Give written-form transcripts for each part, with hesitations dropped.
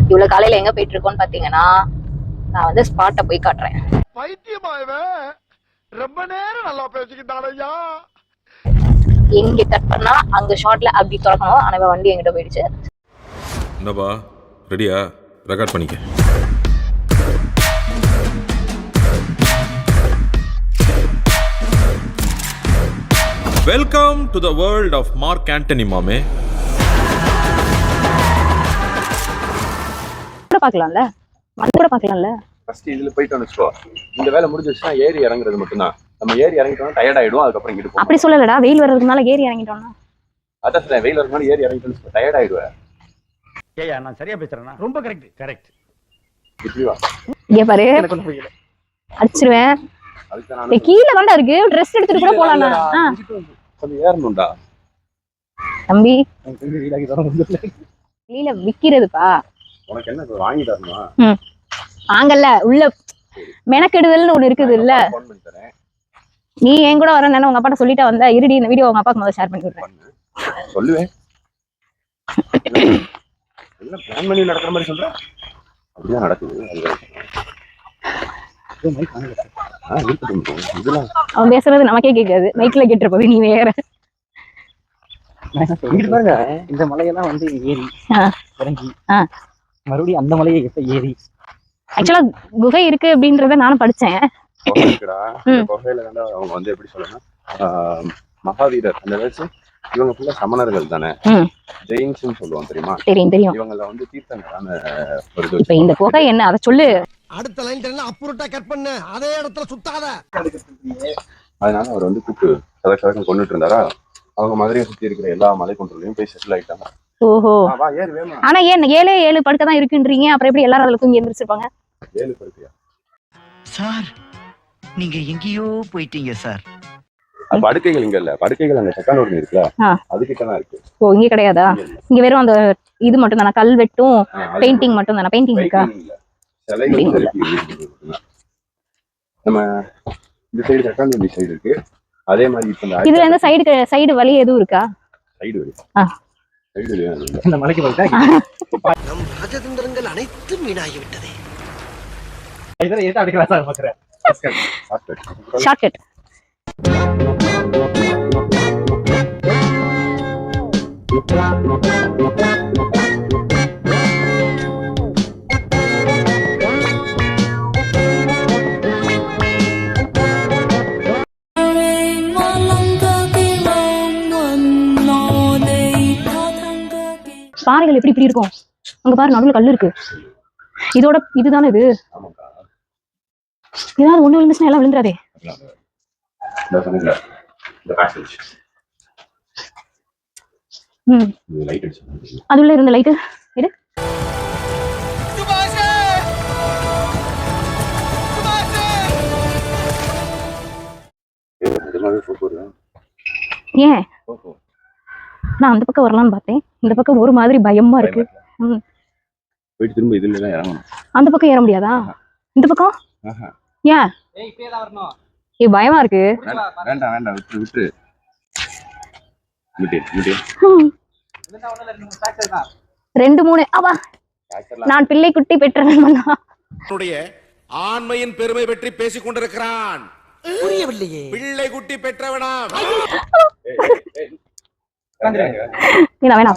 இவ்வளவு காலையில எங்க போயிட்டு இருக்கோம்னு பாத்தீங்கன்னா, நான் வந்து ஸ்பாட்டை போய் காட்டுறேன். ரொம்ப நேரம் நல்லா பேசிக்கிட்டாலையா. எங்க கட் பண்ணா அங்க ஷார்ட்ல அப்படி திறக்கணும். ஆனா வண்டி எங்கிட்ட போயிடுச்சு. என்னப்பா ரெடியா? ரெக்கார்ட் பண்ணிக்க. Welcome to the world of Mark Antony மாமே. பார்க்கலாம்ல, வந்து பார்க்கலாம்ல. ஃபர்ஸ்ட் இதுல போயிட்டு வந்துச்சுக்கோ. இந்த வேலை முடிஞ்சிருச்சுன்னா ஏறி இறங்குறது மட்டும்தான். நம்ம ஏறி இறங்கிட்டோம்னா டயர்ட் ஆயிடும். அதுக்கப்புறம் இங்கிட்டு அப்படி சொல்லலடா, வெயில் வர்றதுனால ஏறி இறங்கிட்டோம்னா. அதான் சார், வெயில் வரதுனால ஏறி இறங்கிட்டோம்னு டயர்ட் ஆயிடுவேன். ஏயா நான் சரியா பேசுறேனா? ரொம்ப கரெக்ட். இப்படி வா. இங்க பாரு, அடிச்சிருவேன். கீழே தாண்டா இருக்கு, ட்ரெஸ் எடுத்துட்டு கூட போலாம்டா. கொஞ்சம் ஏறணும்டா தம்பி. கீழே விக்கிறதுப்பா. உனக்கு என்ன வாங்கி தரணுமா? வாங்கல்ல, உள்ள மெனக்கெடுதல்னு ஒண்ணு இருக்குது இல்ல. நீ என் கூட வரேன்னு உங்க அப்பாட்ட சொல்லிட்டா வந்த. இருடி, இந்த வீடியோ உங்க அப்பாக்கு முதல்ல ஷேர் பண்ணி விடுறேன். சொல்லுவேன். எல்லாம் பிளான் பண்ணி நடக்கிற மாதிரி சொல்ற. அப்படிதான் நடக்குது. அவன் பேசுறது நமக்கே கேட்காது, மைக்ல கேட்டுற போது நீ வேற. பாருங்க, இந்த மலையெல்லாம் வந்து ஏறி இறங்கி மறுபடியும் அந்த மலையை எப்ப ஏறி. ஆக்சுவலா குகை இருக்கு அப்படின்றத நானும் படிச்சேன். குகையில அவங்க வந்து எப்படி சொல்லணும்னா, மகாவீரர் அந்த வயசு இவங்க ஃபுல்லா சமணர்கள் தானே, ஜெயின்ஸ் சொல்லுவாங்க தெரியுமா? தெரியும். இவங்கள வந்து தீர்த்தங்கரான ஒரு. இப்ப இந்த குகை என்ன, அதை சொல்லு. அடுத்த லைன்ல அப்புறட்டா கட் பண்ண, அதே இடத்துல சுத்தாத. அதனால அவர் வந்து கூப்பிட்டு சதக்கு கொண்டுட்டு இருந்தாரா. அவங்க மதுரையை சுத்தி இருக்கிற எல்லா மலை கொண்டுலையும் போய் செட்டில் ஆயிட்டாங்க. ஓஹோ. ஆனா ஏன் 7 படுக்கதான் இருக்குன்றீங்க, அப்புறம் எப்படி எல்லாரும் அதுல தூங்கி எந்திரிச்சிருப்பாங்க? 7 படுக்கையா சார்? நீங்க எங்கேயோ போயிட்டீங்க சார். படுக்கைகள் இங்க இல்ல, படுக்கைகள் அங்க செக்கானூர் இருக்குல்ல, அதுக்கிட்டதான் இருக்கு. ஓ, இங்க கிடையாதா? இங்க வெறும் அந்த இது மட்டும் தானே, கல்வெட்டும் பெயிண்டிங் மட்டும் தானே? பெயிண்டிங் இருக்கா? நம்ம இந்த சைடு செக்கானூர் சைடு இருக்கு. அதே மாதிரி இப்ப இதுல இந்த சைடு வழி எதுவும் இருக்கா? சைடு வழி. இந்த மலைக்கு போயிட்டா நம் ராஜதந்திரங்கள் அனைத்தும் வீணாகிவிட்டதே. இதெல்லாம் ஏதா அடிக்கிறா சார் பாக்குறேன். ஷார்ட்கட். பாறைகள் எப்படி இப்படி இருக்கும்? அங்க பாரு, நடுவுல கல்லு இருக்கு. இதோட இதுதானே இது. ஏதாவது ஒண்ணு விழுந்துச்சுன்னா எல்லாம் விழுந்துறாதே. அதுல இருந்த லைட்டு எடு. ஏன் நான் அந்த பக்கம் வரலாம்னு பார்த்தேன். இந்த பக்கம் ஒரு மாதிரி பயமா இருக்கு. போயிட்டு திரும்ப இதுல தான் இறங்கணும். அந்த பக்கம் ஏற முடியாதா? இந்த பக்கம் ஏன்? பயமா இருக்கு. வேண்டாம் விட்டு. ரெண்டு மூணு அவா. நான் பிள்ளை குட்டி பெற்றவன். ஆண்மையின் பெருமை பற்றி பேசிக் கொண்டிருக்கிறான். புரியவில்லையே. பிள்ளை குட்டி பெற்றவனா? வேணாம்.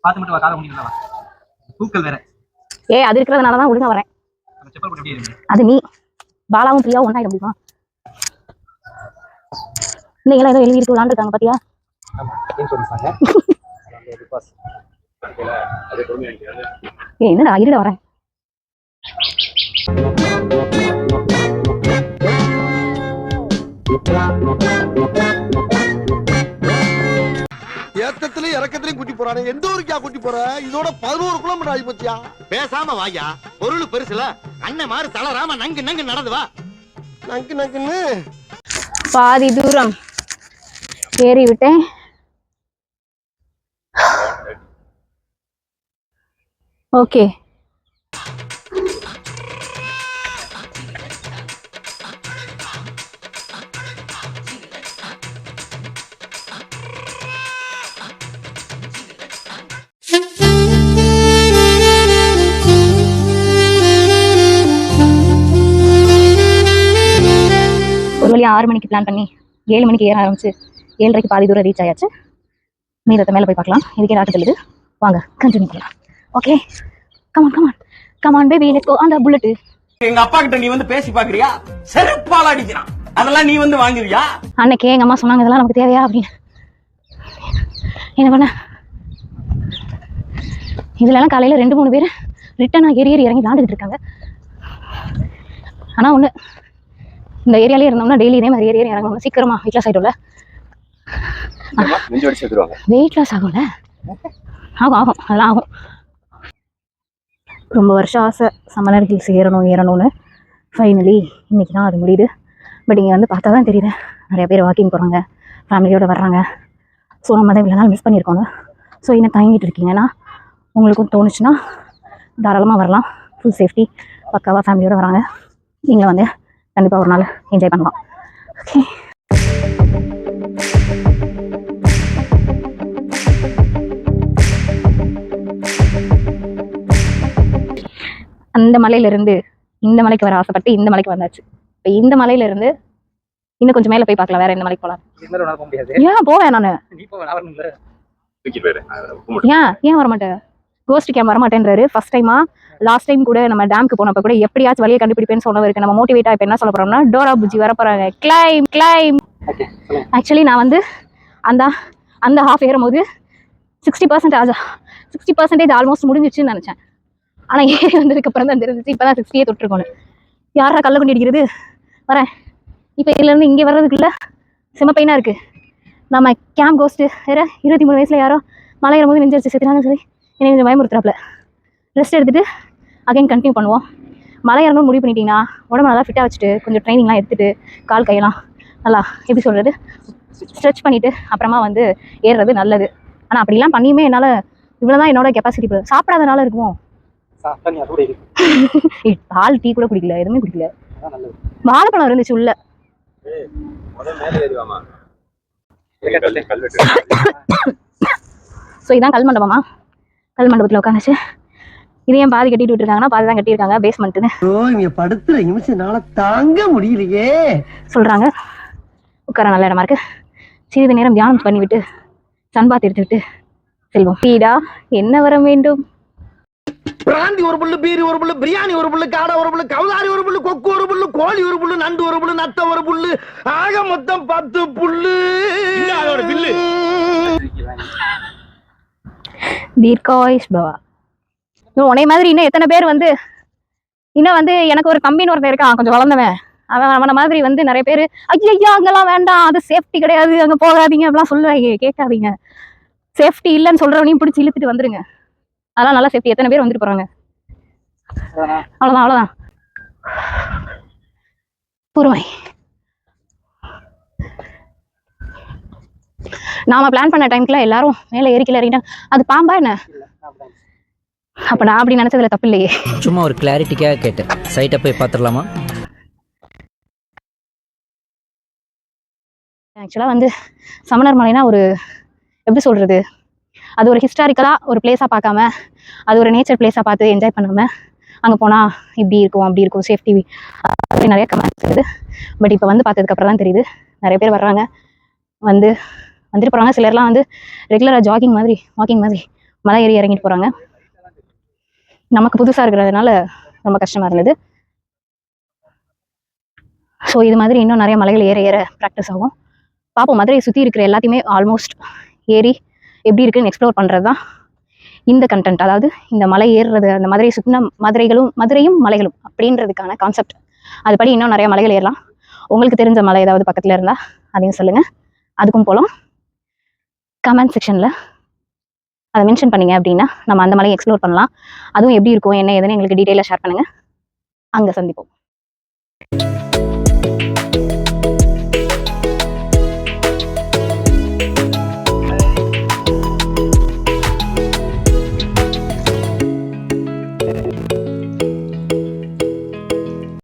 பாத்து மட்டும் வா, கால முடியல வா. தூக்கல் வேற. அது இருக்கிறதுனாலதான் ஒழுங்கா வரேன். அது நீ பாலாவும் பிரியாவும் ஒண்ணாயிட முடியுமா? இந்த எல்லாம் ஏதோ எழுதி இருக்கு, விளாண்டுருக்காங்க பாத்தியா? என்னடா, இருட வரேன். ஏத்தத்துல இறக்கத்திலையும் கூட்டி போறானே. எந்த ஊருக்கா கூட்டி போற? இதோட 11 கிலோமீட்டர் ஆகி போச்சியா. பேசாம வாயா, பொருள் பெருசுல அண்ணன் மாறு தளராம நங்கு நடந்து வா. நங்குன்னு பாதி தூரம் ஏறி விட்டேன். ஓகே. முன்னாடியே 6 மணிக்கு பிளான் பண்ணி 7 மணிக்கு ஏற ஆரம்பிச்சு 7:30க்கு பாதி தூரம் ரீச் ஆயாச்சு. மீதத்தை மேலே போய் பார்க்கலாம். இதுக்கே ராட்டு தெளிது. வாங்க கண்டினியூ பண்ணலாம். Okay come on baby let's go. அந்த புல்லட் எங்க அப்பா கிட்ட நீ வந்து பேசி பாக்குறியா? செருப்பால அடிக்கிறான். அதெல்லாம் நீ வந்து வாங்குவியா? அன்னைக்கே எங்க அம்மா சொன்னாங்க இதெல்லாம் நமக்கு தேவையா அப்படின்னு. என்ன பண்ண இதுலலாம் காலையில 2-3 பேர் ரிட்டனா ஏறி இறங்கி விளாண்டுட்டு இருக்காங்க. ஆனா ஒண்ணு, இந்த ஏரியாலே இருந்தோம்னா டெய்லி இதே மாதிரி ஏறி இறங்கணும். சீக்கிரமா வெயிட் லாஸ் ஆயிடும்ல. வெயிட் லாஸ் ஆகும்ல. ஆகும் அதெல்லாம் ஆகும். ரொம்ப வருஷம் ஆசை சம்மர் ஹில்ஸ் ஏறணும்னு. ஃபைனலி இன்னைக்கு தான் அது முடியுது. பட் இங்கே வந்து பார்த்தா தான் தெரியுது, நிறைய பேர் வாக்கிங் போகிறாங்க, ஃபேமிலியோடு வர்றாங்க. ஸோ நம்ம தான் இவ்வளோ நாள் மிஸ் பண்ணியிருக்கோங்க. ஸோ இன்னும் தயங்கிட்டு இருக்கீங்கன்னா உங்களுக்கும் தோணுச்சுன்னா தாராளமாக வரலாம். ஃபுல் சேஃப்டி பக்காவாக ஃபேமிலியோடு வராங்க. நீங்களும் வந்து கண்டிப்பாக ஒரு நாள் என்ஜாய் பண்ணலாம். ஓகே அந்த மலையிலிருந்து இந்த மலைக்கு வர ஆசைப்பட்டு இந்த மலைக்கு வந்தாச்சு. இப்போ இந்த மலையிலிருந்து இன்னும் கொஞ்சம் மேலே போய் பார்க்கலாம். வேற எந்த மலைக்கு போகலாம்? ஏன் போவேன் நான். ஏன் வரமாட்டேன்? கோஸ்ட் கேம் வரமாட்டேன்றாரு. ஃபர்ஸ்ட் டைமா லாஸ்ட் டைம் கூட நம்ம டேம்க்கு போனப்ப கூட எப்படியாச்சும் வழியை கண்டுபிடிப்பேன்னு சொன்னவருக்கு நம்ம மோட்டிவேட்டா இப்போ என்ன சொல்ல போறோம்னா டோரா புஜ்ஜி வர போறாங்க. கிளைம். ஆக்சுவலி நான் வந்து அந்த ஹாஃப் ஏறும்போது 60% ஆல்மோஸ்ட் முடிஞ்சிச்சுன்னு நினைச்சேன். ஆனால் ஏறி வந்ததுக்கு அப்புறம் தான் தெரிஞ்சிச்சு இப்போ தான் 60 தொட்டிருக்கோன்னு. யாரா கல்ல கொண்டு அடிக்கிறது வரேன். இப்போ இதுலேருந்து இங்கே வர்றதுக்குள்ள செம பெயினாக இருக்குது. நம்ம கேம்ப் கோஸ்ட்டு வேற 23 வயசில் யாரோ மலை ஏறும்போது நெஞ்சரிச்சு செத்துறாங்கன்னு சொல்லி என்னை கொஞ்சம் பயமுறுத்துறாப்புல. ரெஸ்ட் எடுத்துகிட்டு அகைன் கண்டினியூ பண்ணுவோம். மலை இறங்கணும் முடிவு பண்ணிட்டீங்கன்னா உடம்பு நல்லா ஃபிட்டாக வச்சுட்டு கொஞ்சம் ட்ரைனிங்லாம் எடுத்துகிட்டு கால் கையெல்லாம் நல்லா எப்படி சொல்கிறது ஸ்ட்ரெச் பண்ணிவிட்டு அப்புறமா வந்து ஏறுறது நல்லது. ஆனால் அப்படிலாம் பண்ணியுமே என்னால் இவ்வளோ தான் என்னோட கெப்பாசிட்டி. சாப்பிடாதனால இருக்குமோ? பால் டீ கூட குடிக்கல, எதுவுமே குடிக்கல. வாழைப்பழம் இருந்துச்சு உள்ள. ஸோ இதான் கல் மண்டபமா? கல் மண்டபத்தில் உட்காந்துச்சு. இது ஏன் பாதி கட்டிட்டு விட்டுருக்காங்கன்னா பாதி தான் கட்டியிருக்காங்க பேஸ்மெண்ட்டுன்னு. இங்க படுத்துற நிமிஷம்னால தாங்க முடியலையே சொல்றாங்க. உட்கார நல்ல இடமா இருக்கு. சிறிது நேரம் தியானம் பண்ணிவிட்டு சன்பாத் எடுத்துவிட்டு செல்வோம். வீடா என்ன வர வேண்டும்? பிராந்தி ஒரு புல்லு, பீரி ஒரு புல்லு, பிரியாணி ஒரு புல்லு, காடை ஒரு புல்லு, கவுதாரி ஒரு புல்லு, கொக்கு ஒரு புல்லு, கோழி ஒரு புல்லு, நண்டு ஒரு புல்லு, நத்த ஒரு புல்லு, ஆக மொத்தம் 10 புல்லு. தீர்காயுஷ் பவா. உன்னை மாதிரி இன்னும் எத்தனை பேர் வந்து இன்னும் வந்து எனக்கு ஒரு தம்பின்னு ஒருத்தன் இருக்கான் கொஞ்சம் வளர்ந்தவன். அவனை மாதிரி வந்து நிறைய பேர் ஐயா அங்கெல்லாம் வேண்டாம், அது சேஃப்டி கிடையாது, அங்கே போகாதீங்க அப்படிலாம் சொல்லுவாங்க. கேட்காதீங்க. சேஃப்டி இல்லைன்னு சொல்றவனையும் பிடிச்சி இழுத்துட்டு வந்துருங்க. அதெல்லாம் நல்லா சேஃப்டி. எத்தனை பேர் வந்துட்டு போறாங்க? அவ்வளோதான். பொறுமை. நாம பிளான் பண்ண டைம்க்குள்ள எல்லாரும் மேலே ஏறிக்கல இறங்கிட்டாங்க. அது பாம்பா என்ன? அப்ப நான் அப்படி நினைச்சதுல தப்பு இல்லையே. சும்மா ஒரு கிளாரிட்டிக்காக கேட்டேன். சைட்டை போய் பார்த்துடலாமா? ஆக்சுவலா வந்து சமணர் மலைனா ஒரு எப்படி சொல்றது, அது ஒரு ஹிஸ்டாரிக்கலாக ஒரு பிளேஸாக பார்க்காம அது ஒரு நேச்சர் பிளேஸாக பார்த்து என்ஜாய் பண்ணாமல் அங்கே போனால் இப்படி இருக்கும் அப்படி இருக்கும் சேஃப்டி அப்படி நிறைய கமெண்ட்ஸ் இருக்குது. பட் இப்போ வந்து பார்த்ததுக்கப்புறம் தான் தெரியுது நிறைய பேர் வர்றாங்க, வந்துட்டு போகிறாங்க. சிலர்லாம் வந்து ரெகுலராக வாக்கிங் மாதிரி மலை ஏறி இறங்கிட்டு போகிறாங்க. நமக்கு புதுசாக இருக்கிறதுனால ரொம்ப கஷ்டமாக இருந்தது. ஸோ இது மாதிரி இன்னும் நிறைய மலைகள் ஏற ப்ராக்டிஸ் ஆகும். பார்ப்போம். மதுரையை சுற்றி இருக்கிற எல்லாத்தையுமே ஆல்மோஸ்ட் ஏறி எப்படி இருக்குன்னு எக்ஸ்ப்ளோர் பண்ணுறது தான் இந்த கண்டென்ட். அதாவது இந்த மலை ஏறுறது, அந்த மதுரையை சுற்றின மதுரையும் மலைகளும் அப்படின்றதுக்கான கான்செப்ட். அதுபடி இன்னும் நிறைய மலைகள் ஏறலாம். உங்களுக்கு தெரிஞ்ச மலை ஏதாவது பக்கத்தில் இருந்தால் அதையும் சொல்லுங்கள், அதுக்கும் போகலாம். கமெண்ட் செக்ஷனில் அதை மென்ஷன் பண்ணிங்க அப்படின்னா நம்ம அந்த மலையை எக்ஸ்ப்ளோர் பண்ணலாம். அதுவும் எப்படி இருக்கும் என்ன ஏதுன்னு எங்களுக்கு டீட்டெயிலாக ஷேர் பண்ணுங்கள். அங்கே சந்திப்போம்.